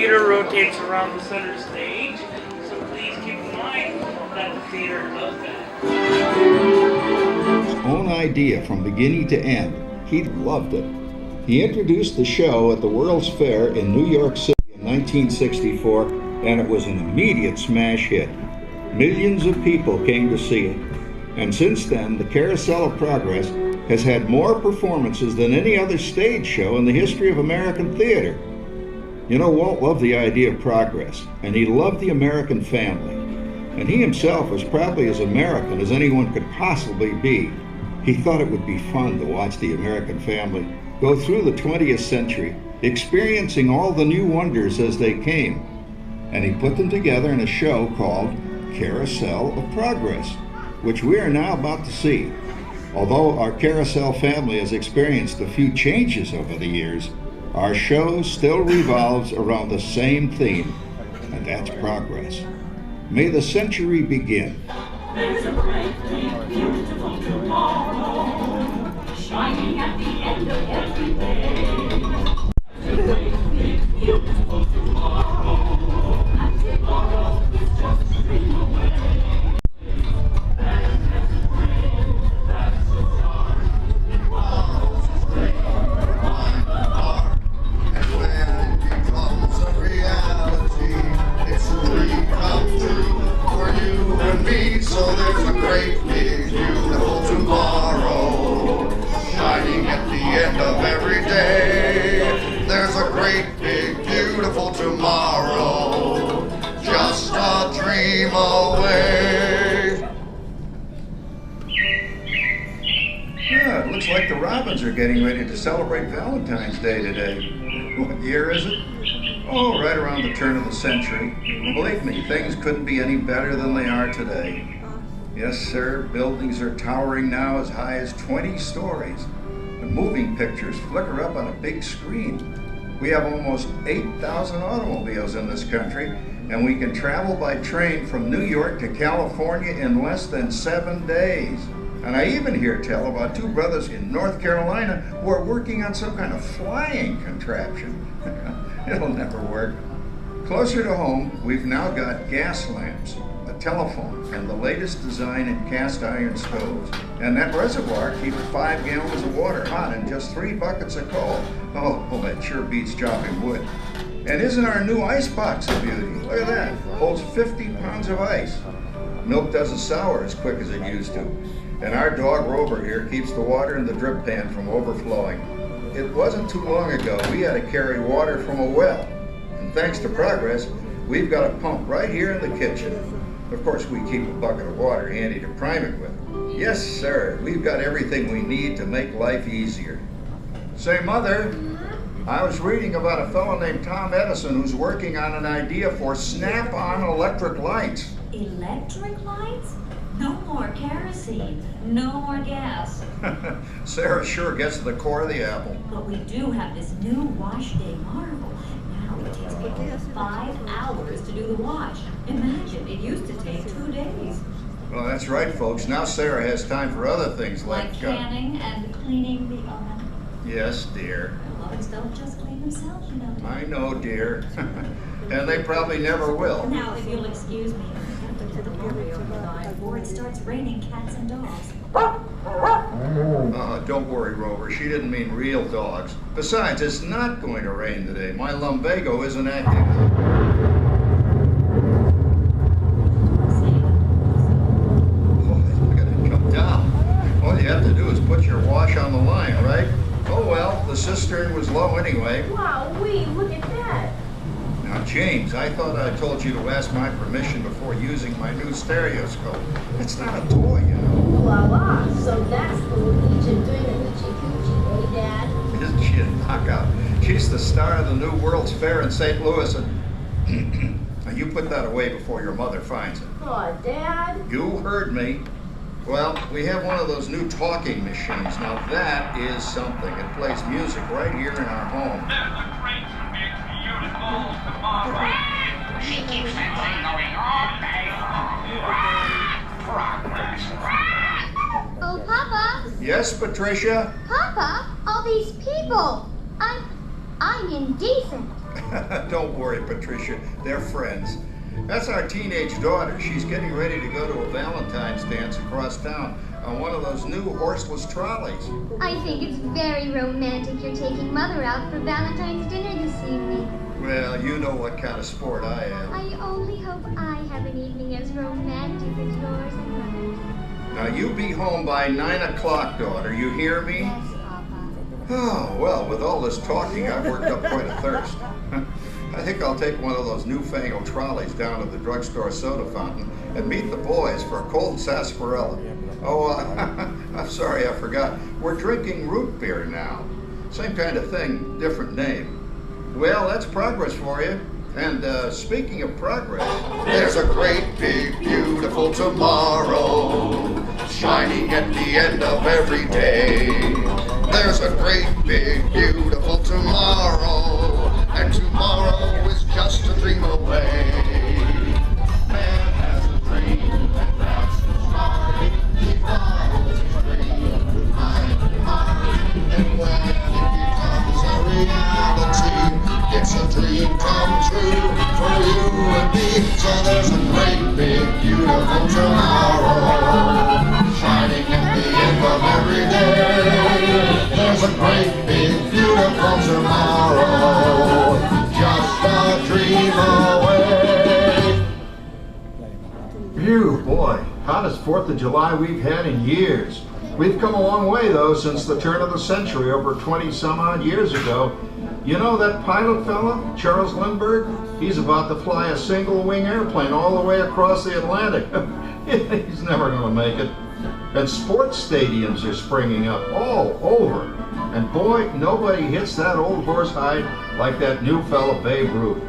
theater rotates around the center stage, so please keep in mind that the theater does that. His own idea from beginning to end. He loved it. He introduced the show at the World's Fair in New York City in 1964, and it was an immediate smash hit. Millions of people came to see it. And since then, the Carousel of Progress has had more performances than any other stage show in the history of American theater. You know, Walt loved the idea of progress, and he loved the American family. And he himself was probably as American as anyone could possibly be. He thought it would be fun to watch the American family go through the 20th century, experiencing all the new wonders as they came. And he put them together in a show called Carousel of Progress, which we are now about to see. Although our Carousel family has experienced a few changes over the years, our show still revolves around the same theme, and that's progress. May the century begin. There's a bright, beautiful tomorrow, shining at the end of every day. There's a great, beautiful tomorrow, and tomorrow is just a dream away. So there's a great, big, beautiful tomorrow, shining at the end of every day. There's a great, big, beautiful tomorrow, just a dream away. Yeah, it looks like the Robins are getting ready to celebrate Valentine's Day today. What year is it? Oh, right around the turn of the century. Believe me, things couldn't be any better than they are today. Yes, sir, buildings are towering now as high as 20 stories. And moving pictures flicker up on a big screen. We have almost 8,000 automobiles in this country, and we can travel by train from New York to California in less than 7 days. And I even hear tell about two brothers in North Carolina who are working on some kind of flying contraption. It'll never work. Closer to home, we've now got gas lamps, a telephone, and the latest design in cast iron stoves. And that reservoir keeps 5 gallons of water hot and just 3 buckets of coal. Oh, well, that sure beats chopping wood. And isn't our new ice box a beauty? Look at that, holds 50 pounds of ice. Milk doesn't sour as quick as it used to. And our dog Rover here keeps the water in the drip pan from overflowing. It wasn't too long ago we had to carry water from a well. And thanks to progress, we've got a pump right here in the kitchen. Of course, we keep a bucket of water handy to prime it with. Yes, sir, we've got everything we need to make life easier. Say, Mother, I was reading about a fellow named Tom Edison who's working on an idea for snap-on electric lights. Electric lights? No more kerosene, no more gas. Sarah sure gets to the core of the apple. But we do have this new wash day marvel. Now it takes people 5 hours to do the wash. Imagine, it used to take 2 days. Well, that's right, folks. Now Sarah has time for other things like canning and cleaning the oven. Yes, dear. Ovens don't just clean themselves, you know. I know, dear. And they probably never will. Now, if you'll excuse me, I have to put the laundry overnight before it starts raining cats and dogs. Don't worry, Rover. She didn't mean real dogs. Besides, it's not going to rain today. My lumbago isn't acting. Oh, look at it come down. All you have to do is put your wash on the line, right? Oh well, the cistern was low anyway. Wow, look at that. Now, James, I thought I told you to ask my permission before using my new stereoscope. It's not a toy, you know. Voila, so that's Luigi doing the hoochie coochie, eh, Dad? Isn't she a knockout? She's the star of the new World's Fair in St. Louis, and now you put that away before your mother finds it. Oh, Dad. You heard me. Well, we have one of those new talking machines. Now that is something. It plays music right here in our home. There's a great, big, beautiful tomorrow. She keeps that thing going all day long. Progress. Oh, Papa. Yes, Patricia? Papa, all these people. I'm indecent. Don't worry, Patricia. They're friends. That's our teenage daughter. She's getting ready to go to a Valentine's dance across town on one of those new horseless trolleys. I think it's very romantic you're taking Mother out for Valentine's dinner this evening. Well, you know what kind of sport I am. I only hope I have an evening as romantic as yours and Mother's. Now, you be home by 9 o'clock, daughter. You hear me? Yes, Papa. Oh, well, with all this talking, I've worked up quite a thirst. I think I'll take one of those newfangled trolleys down to the drugstore soda fountain and meet the boys for a cold sarsaparilla. Oh, I'm sorry, I forgot. We're drinking root beer now. Same kind of thing, different name. Well, that's progress for you. And speaking of progress, There's a great, big, beautiful tomorrow shining at the end of every day. There's a great, big, beautiful tomorrow, and tomorrow is just a dream away. Man has a dream, and that's the story. He follows his dream, high, and when it becomes a reality, it's a dream come true for you and me. So there's a great, big, beautiful tomorrow shining at the end of every day. There's a great, big, beautiful tomorrow, just a dream away. phew, boy, hottest 4th of July we've had in years. We've come a long way, though, since the turn of the century, over 20-some-odd years ago. You know that pilot fella, Charles Lindbergh? He's about to fly a single-wing airplane all the way across the Atlantic. He's never going to make it. And sports stadiums are springing up all over. And boy, nobody hits that old horse hide like that new fella Babe Ruth.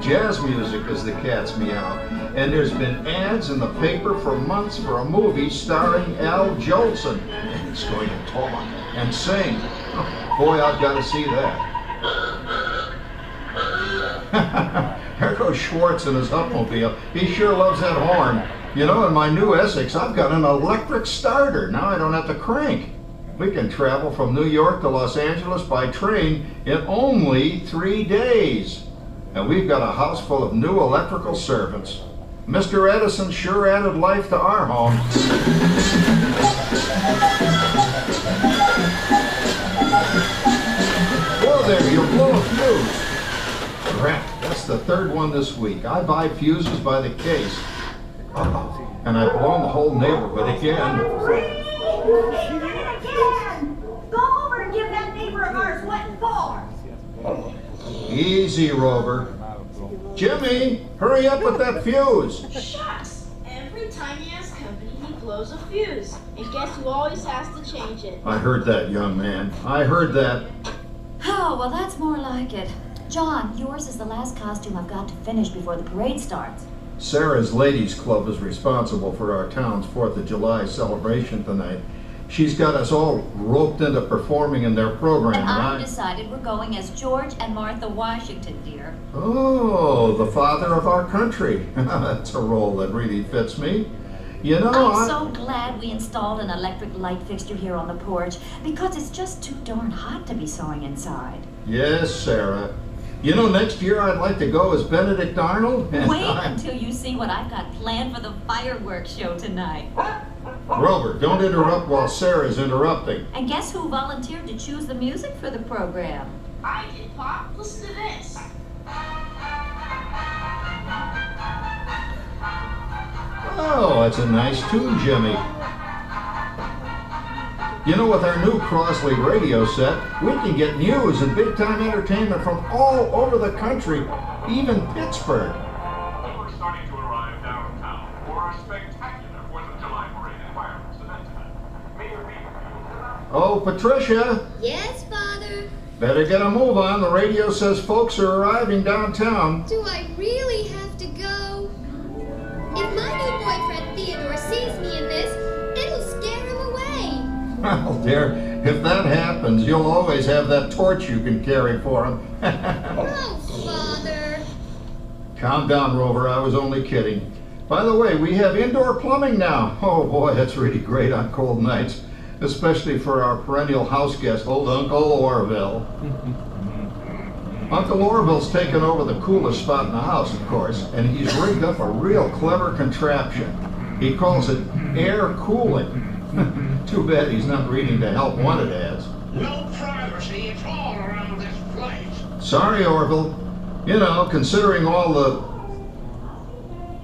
Jazz music is the cat's meow. And there's been ads in the paper for months for a movie starring Al Jolson. And he's going to talk and sing. Boy, I've got to see that. There goes Schwartz in his Hupmobile. He sure loves that horn. You know, in my new Essex, I've got an electric starter. Now I don't have to crank. We can travel from New York to Los Angeles by train in only 3 days. And we've got a house full of new electrical servants. Mr. Edison sure added life to our home. Whoa there, you're blowing a fuse. Crap, that's the 3rd one this week. I buy fuses by the case. Uh-oh. And I've blown the whole neighborhood again. Go over and give that neighbor of ours what for. Easy, Rover. Jimmy, hurry up with that fuse. Shucks! Every time he has company, he blows a fuse. And guess who always has to change it? I heard that, young man. I heard that. Oh, well, that's more like it. John, yours is the last costume I've got to finish before the parade starts. Sarah's Ladies Club is responsible for our town's 4th of July celebration tonight. She's got us all roped into performing in their program. And I've decided we're going as George and Martha Washington, dear. Oh, the father of our country. That's a role that really fits me. You know, I'm so glad we installed an electric light fixture here on the porch because it's just too darn hot to be sewing inside. Yes, Sarah. You know, next year I'd like to go as Benedict Arnold. Wait until you see what I've got planned for the fireworks show tonight. Rover, don't interrupt while Sarah's interrupting. And guess who volunteered to choose the music for the program? I did, Pop. Listen to this. Oh, that's a nice tune, Jimmy. You know, with our new Crossley radio set, we can get news and big-time entertainment from all over the country, even Pittsburgh. We're starting to arrive downtown for our spectacular 4th of July parade and fireworks event tonight. Mayor Beaver. Oh, Patricia, Yes, Father? better get a move on. The radio says folks are arriving downtown. Do I really have to go? If my new boyfriend Theodore sees me in this, it'll scare him away. Well, dear, if that happens, you'll always have that torch you can carry for him. Oh, Father. Calm down, Rover. I was only kidding. By the way, we have indoor plumbing now. Oh, boy, that's really great on cold nights, especially for our perennial house guest, old Uncle Orville. Uncle Orville's taken over the coolest spot in the house, of course, and he's rigged up a real clever contraption. He calls it air cooling. Too bad he's not reading the help wanted ads. No privacy at all around this place. Sorry, Orville. You know, considering all the...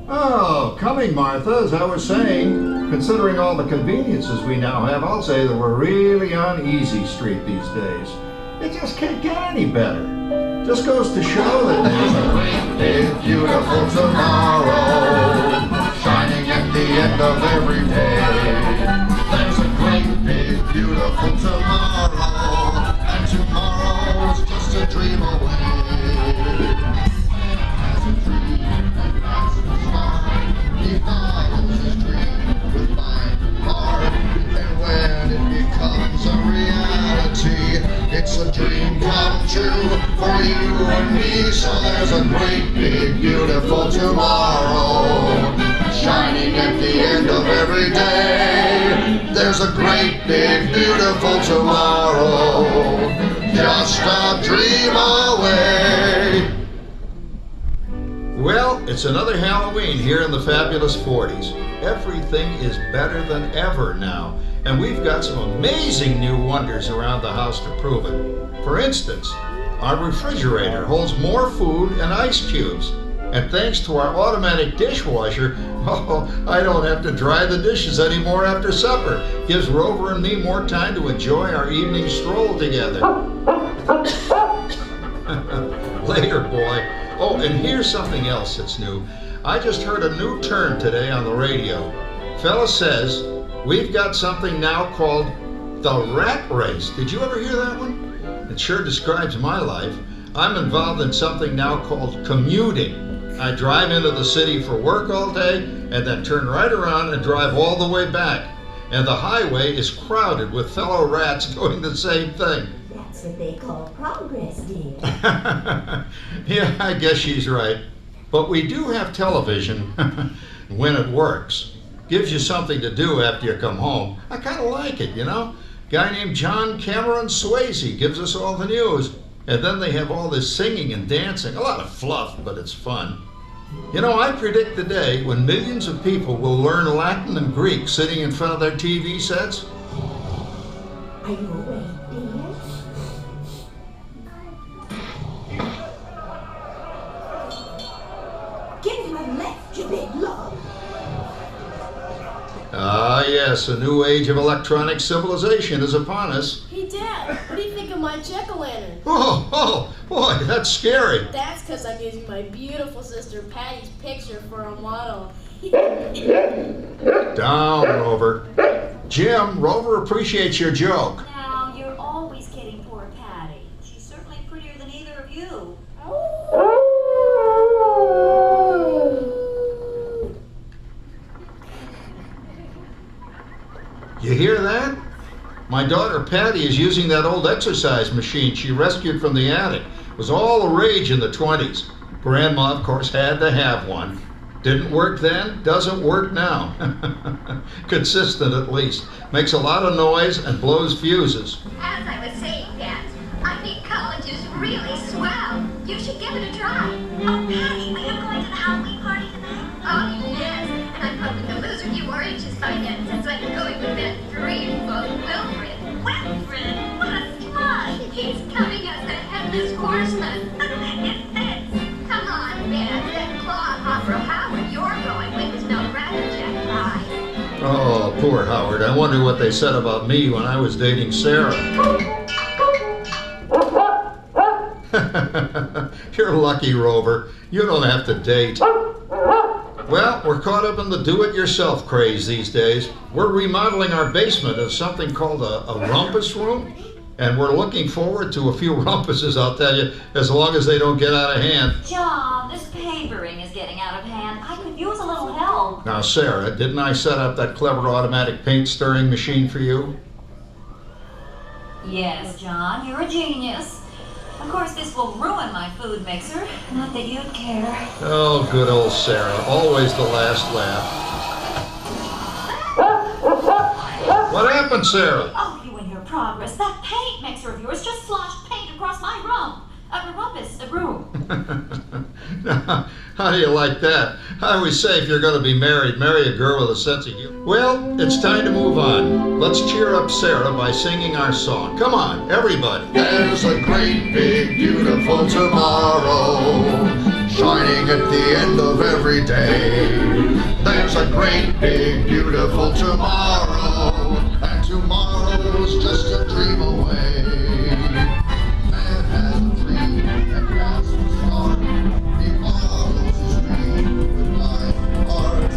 Oh, coming, Martha, as I was saying, considering all the conveniences we now have, I'll say that we're really on easy street these days. It just can't get any better. Just goes to show that there's a great big beautiful tomorrow shining at the end of every day. There's a great big beautiful tomorrow, and tomorrow's just a dream away. As a dream that passes by, he follows his dream with mind and heart, and when it becomes a reality, it's a dream come true for you and me. So there's a great big beautiful tomorrow shining at the end of every day. There's a great big beautiful tomorrow, just a dream away. Well, it's another Halloween here in the fabulous 40s. Everything is better than ever now, and we've got some amazing new wonders around the house to prove it. For instance, our refrigerator holds more food and ice cubes. And thanks to our automatic dishwasher, I don't have to dry the dishes anymore after supper. Gives Rover and me more time to enjoy our evening stroll together. Later, boy. Oh, and here's something else that's new. I just heard a new term today on the radio. Fella says, we've got something now called the rat race. Did you ever hear that one? It sure describes my life. I'm involved in something now called commuting. I drive into the city for work all day and then turn right around and drive all the way back. And the highway is crowded with fellow rats doing the same thing. That's what they call progress, dear. Yeah, I guess she's right. But we do have television when it works. Gives you something to do after you come home. I kind of like it, you know? Guy named John Cameron Swayze gives us all the news. And then they have all this singing and dancing. A lot of fluff, but it's fun. You know, I predict the day when millions of people will learn Latin and Greek sitting in front of their TV sets. Are you awake, dear? Give him a left, you big love. Ah, yes, a new age of electronic civilization is upon us. Hey, Dad, what do you think of my jack-o'-lantern? Oh, boy, that's scary. That's because I'm using my beautiful sister Patty's picture for a model. Down, Rover. Jim, Rover appreciates your joke. Now, you're always kidding poor Patty. She's certainly prettier than either of you. You hear that? My daughter Patty is using that old exercise machine she rescued from the attic. It was all the rage in the 20s. Grandma, of course, had to have one. Didn't work then, doesn't work now. Consistent at least. Makes a lot of noise and blows fuses. As I was saying, Dad, I think college is really swell. You should give it a try. Oh, Patty, are you going to the Halloween party tonight? Oh, yes. And I'm hoping to lose a few more inches by then, since I'm going with that dreamboat Wilfred. Wilfred? What a slut! He's coming as the headless horseman. It fits. Come on, Ben. That clod opera Howard you're going with is no Ratterjack prize. Oh, poor Howard. I wonder what they said about me when I was dating Sarah. You're lucky, Rover. You don't have to date. Well, we're caught up in the do-it-yourself craze these days. We're remodeling our basement as something called a rumpus room. And we're looking forward to a few rumpuses, I'll tell you, as long as they don't get out of hand. John, this papering is getting out of hand. I could use a little help. Now, Sarah, didn't I set up that clever automatic paint stirring machine for you? Yes, John, you're a genius. Of course, this will ruin my food mixer. Not that you'd care. Oh, good old Sarah. Always the last laugh. What happened, Sarah? Oh, you and your progress. That paint mixer of yours just sloshed paint across my room. A rumpus, a broom. Now, how do you like that? I always say if you're going to be married, marry a girl with a sense of humor. Well, it's time to move on. Let's cheer up Sarah by singing our song. Come on, everybody. There's a great big beautiful tomorrow, shining at the end of every day. There's a great big beautiful tomorrow, and tomorrow's just a dream away. Man has a dream and has to start. He follows his dream with my heart.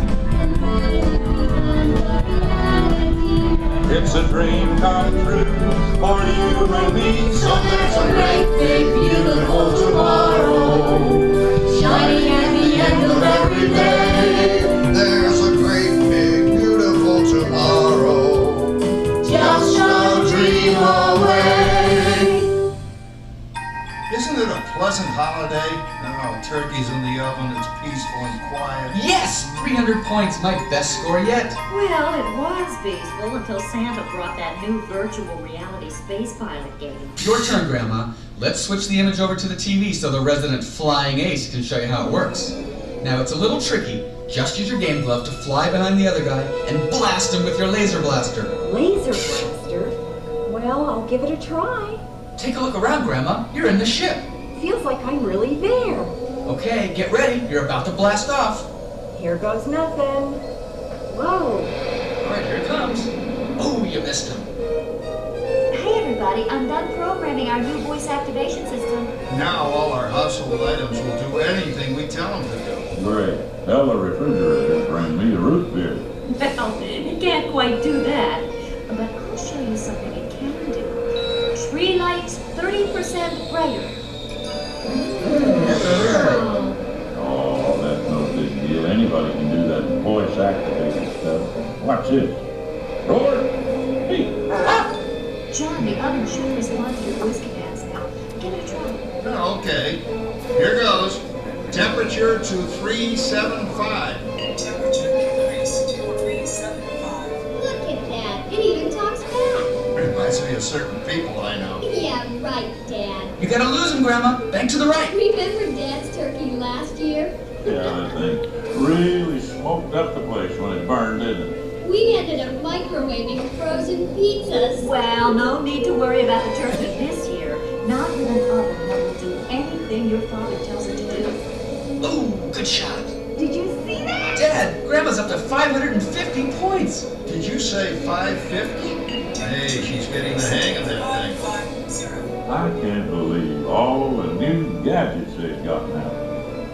It's a dream come true for you and me. So there's a great big beautiful tomorrow, shining at the end of every day. There's a great big beautiful tomorrow, Just a dream away. Isn't it a pleasant holiday? Oh, turkey's in the oven, it's peaceful and quiet. Yes! 300 points, my best score yet. Well, it was peaceful until Santa brought that new virtual reality space pilot game. Your turn, Grandma. Let's switch the image over to the TV so the resident flying ace can show you how it works. Now, it's a little tricky. Just use your game glove to fly behind the other guy and blast him with your laser blaster. Laser blaster? Well, I'll give it a try. Take a look around, Grandma. You're in the ship. Feels like I'm really there. Okay, get ready. You're about to blast off. Here goes nothing. Whoa. All right, here it comes. Oh, you missed him. Hey, everybody, I'm done programming our new voice activation system. Now all our household items will do anything we tell them to do. Great. Tell the refrigerator to bring me a root beer. Well, it can't quite do that. But I'll show you something it can do. Tree lights 30% brighter. Oh, that's no big deal. Anybody can do that voice activated stuff. Watch this. Roar! Hey! John, the oven should respond to your voice commands now. Give it a try. Oh, okay. Here goes. Temperature to 375. Look at that. It even talks back. Reminds me of certain people I know. Yeah, right, Dad. You gotta lose him, Grandma. Bank to the right. Remember Dad's turkey last year? Yeah, that thing really smoked up the place when it burned, didn't it? We ended up microwaving frozen pizzas. Well, no need to worry about the turkey this year. Not with an oven that will do anything your father tells it to do. Oh, good shot. Did you see that? Dad, Grandma's up to 550 points. Did you say 550? Hey, she's getting the hang of that thing. I can't believe all the new gadgets they've got now.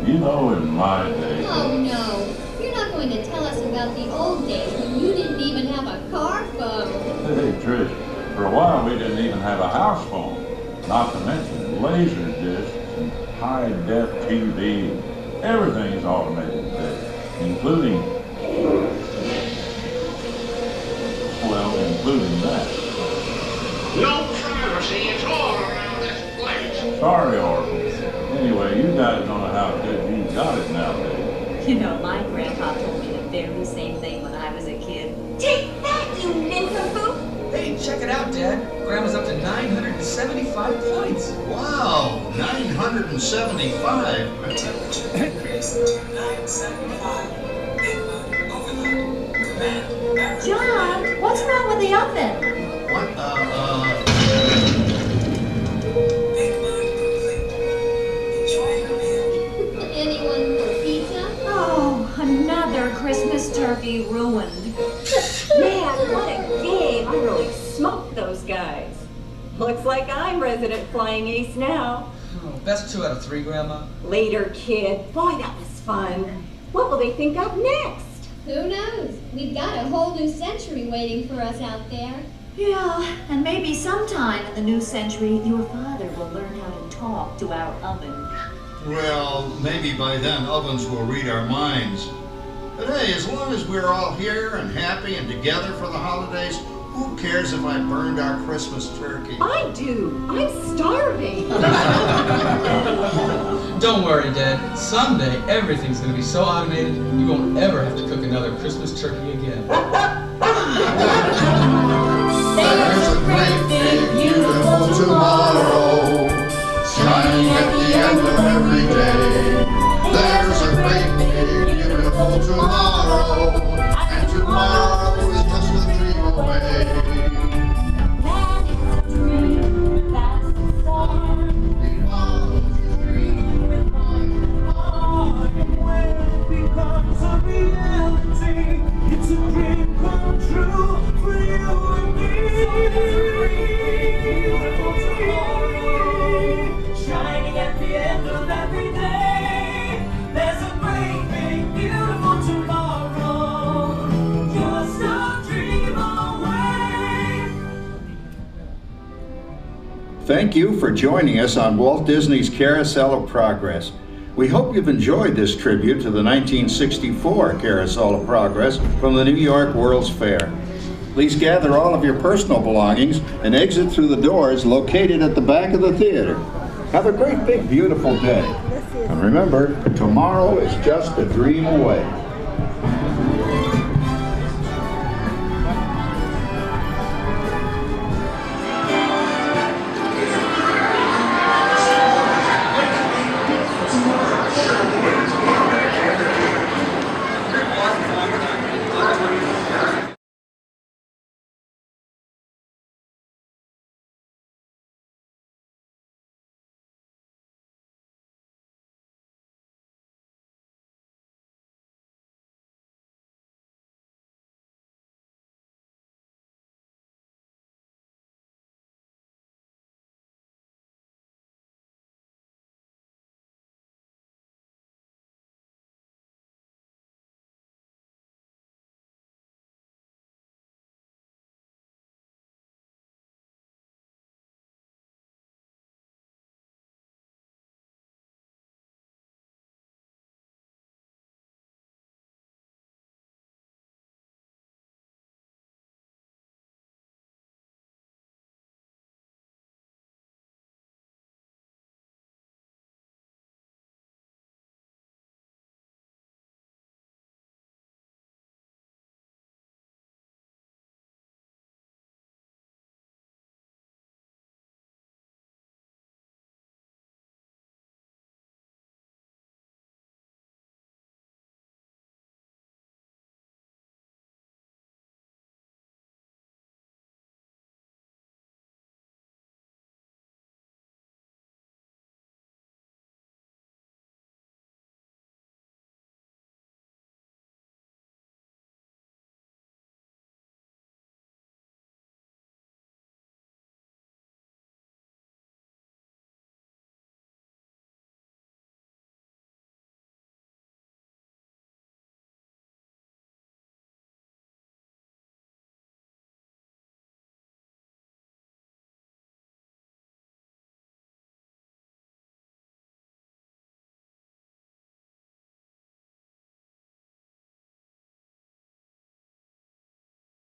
You know, in my day. Oh no, you're not going to tell us about the old days when you didn't even have a car phone. Hey, Trish, for a while we didn't even have a house phone. Not to mention laser discs and high-def TV. Everything is automated today, including that. No privacy at all around this place. Sorry, Oracle. Anyway, you guys don't know how good you got it nowadays. You know, my grandpa told me the very same thing when I was a kid. Take that, you nincompoop! Hey, check it out, Dad. Grandma's up to 975 points. Wow, 975. John, what's wrong with the oven? What, Anyone for pizza? Oh, another Christmas turkey ruined. Man, what a game. I really smoked those guys. Looks like I'm resident flying ace now. Oh, best 2 out of 3, Grandma. Later, kid. Boy, that was fun. What will they think of next? Who knows? We've got a whole new century waiting for us out there. Yeah, and maybe sometime in the new century, your father will learn how to talk to our oven. well, maybe by then ovens will read our minds. But hey, as long as we're all here and happy and together for the holidays, who cares if I burned our Christmas turkey? I do. I'm starving. Don't worry, Dad. Someday, everything's going to be so automated, you won't ever have to cook another Christmas turkey again. There's a great big beautiful tomorrow, shining Thank you for joining us on Walt Disney's Carousel of Progress. We hope you've enjoyed this tribute to the 1964 Carousel of Progress from the New York World's Fair. Please gather all of your personal belongings and exit through the doors located at the back of the theater. Have a great, big, beautiful day. And remember, tomorrow is just a dream away.